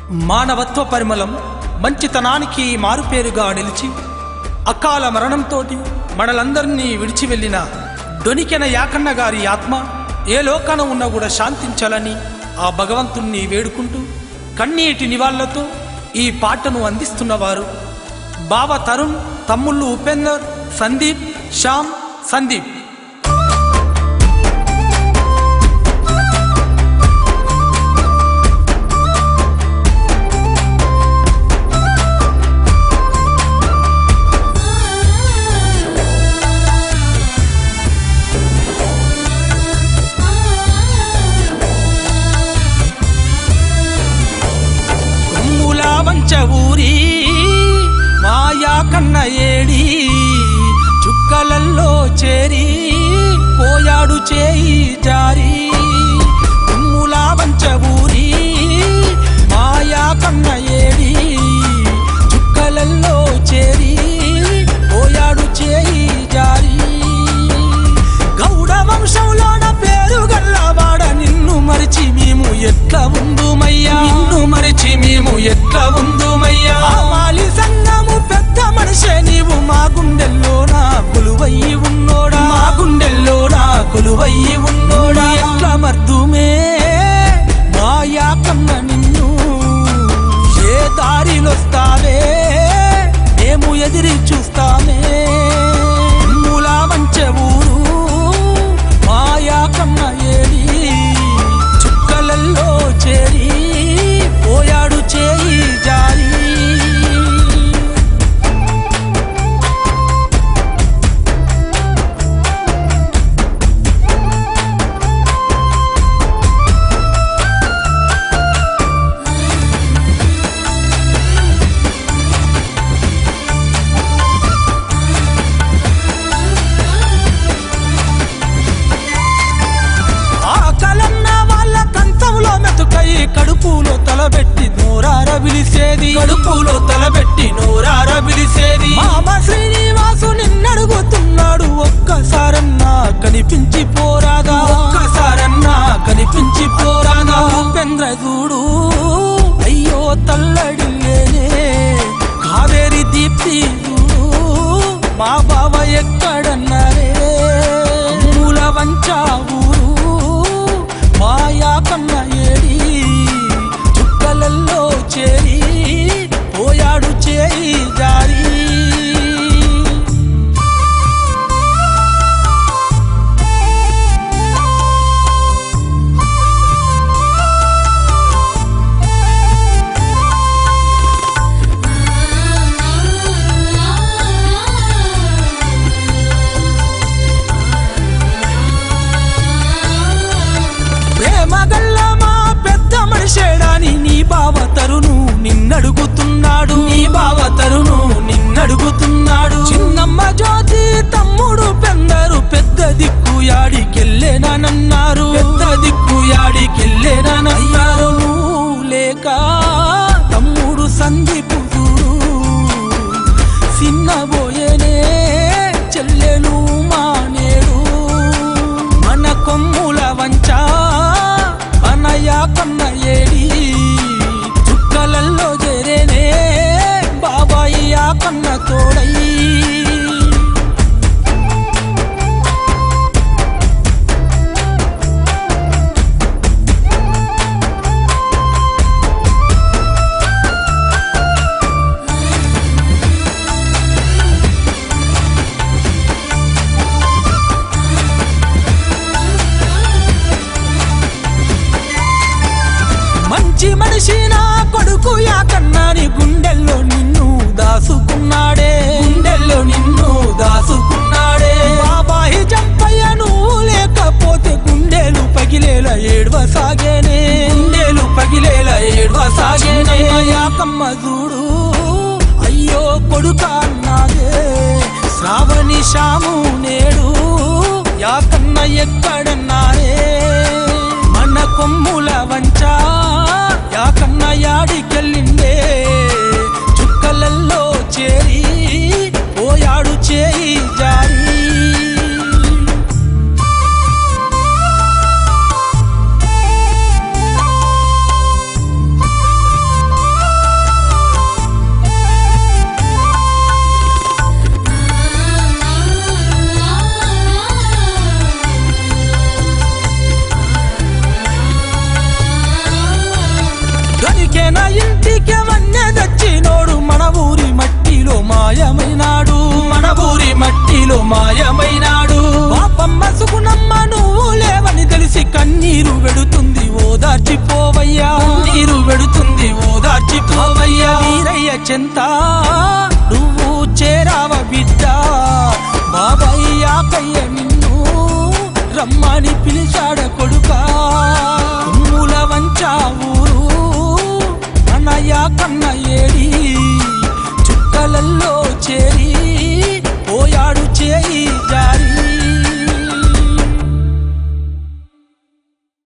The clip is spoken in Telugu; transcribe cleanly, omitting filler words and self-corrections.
మానవత్వ పరిమళం మంచితనానికి మారుపేరుగా నిలిచి అకాల మరణంతో మనలందరినీ విడిచి వెళ్ళిన డొనికెన యాకన్న గారి ఆత్మ ఏ లోకాన ఉన్నా కూడా శాంతించాలని ఆ భగవంతుణ్ణి వేడుకుంటూ కన్నీటి నివాళులతో ఈ పాటను అందిస్తున్నవారు బావ తరుణ్, తమ్ముళ్ళు ఉపేందర్, సందీప్, శ్యామ్, సందీప్. ఊరి మాయా కన్న ఏడి చుక్కలల్లో చేరి పోయాడు చేయి జారి. తుమ్ములా వంచ ఊరి మాయా కన్న ఏడి చుక్కలల్లో చేరి పోయాడు చేయి జారి. గౌడ వంశంలోన పేరు గల్లవాడ నిన్ను మరిచి మేము ఎట్లా ఉందుమయ్యా, నిన్ను మరిచి మేము ఎట్లా ఉందుమయ్యా. మాలి సంగము పెద్ద మనిషే నీవు మా గుండెల్లో నా కొలువయ్యి ఉన్నోడా, మా గుండెల్లో నా కొలువయ్యి ఉన్నోడా. ఎట్లా మర్దుమే మాయా కన్న నిన్ను ఏ దారిలొస్తావే మేము ఎదిరి చూస్తామే. మూలా మంచె ఊరు మాయా కన్న ఏడి చుక్కలల్లో చేరి పోయాడు చేయి జారి. కడుపులో తలబెట్టి నోరార పిలిసేది, కడుపులో తలబెట్టి నోరార పిలిసేది. మామ శ్రీనివాసు నిన్నడుగుతున్నాడు ఒక్కసారన్నా కనిపించి పోరాదా, ఒక్కసారన్నా కనిపించి పోరాదా. ఉపేంద్ర చూడు అయ్యో తల్లడిల్లేనే కావేరి దీప్తి చూడు మా బావ ఎక్కడన్నారే. మూల వంచా ఊరు మాయా కన్న ఏడి చుక్కలల్లో చేరి పోయాడు చేయి జారి. మనిషేడాని నీ బావ తరుణు నిన్నడుగుతున్నాడు, నీ బావ తరుణు నిన్నడుగుతున్నాడు. చిన్నమ్మ జ్యోతి తమ్ముడు పెందరు పెద్ద దిక్కు యాడికెళ్ళేనన్నారు, పెద్ద దిక్కు యాడికెళ్ళేనన్నారు. లేక తమ్ముడు సందీపు చూడు సిన్నబోయేనే చెల్లెలు మానేడు. మన కొమ్ముల వంచా అనయా కన్న ఏడి చుక్కలల్లో చేరేనే బాబాయి ఆ కన్న తోడయి. మంచి మనిషి నా కొడుకు యాకన్నాని గుండెల్లో నిన్ను దాసుకున్నాడే, గుండెల్లో నిన్ను దాసుకున్నాడే. బాబాయి జంపయ్య నువ్వు లేకపోతే గుండెలు పగిలేలా ఏడ్వసాగేనే, గుండెలు పగిలేలా ఏడ్వసాగేనే. యాకమ్మ చూడు అయ్యో కొడుక అన్నాదే శ్రావణి శ్యాము నేడు యాకన్న ఎక్కడన్నారే. మన కొమ్ముల వంచా యాకన్న యాడికెళ్ళిందే చుక్కలల్లో చేరి పోయాడు చేయి జారి. ఇంటికి వన్నె తెచ్చినోడు మన ఊరి మట్టిలో మాయమైనాడు, మన ఊరి మట్టిలో మాయమైనాడు. పాపమ్మ సుగుణమ్మ నువ్వు లేవని తెలిసి కన్నీరు వెడుతుంది ఓదార్చిపోవయ్యా, నీరు వెడుతుంది ఓదార్చిపోవయ్యా. వీరయ్య చెంత నువ్వు చేరావ బిడ్డ, బాబాయ్ ఆకయ్య నిన్ను రమ్మని పిలిచాడ కొడుకా.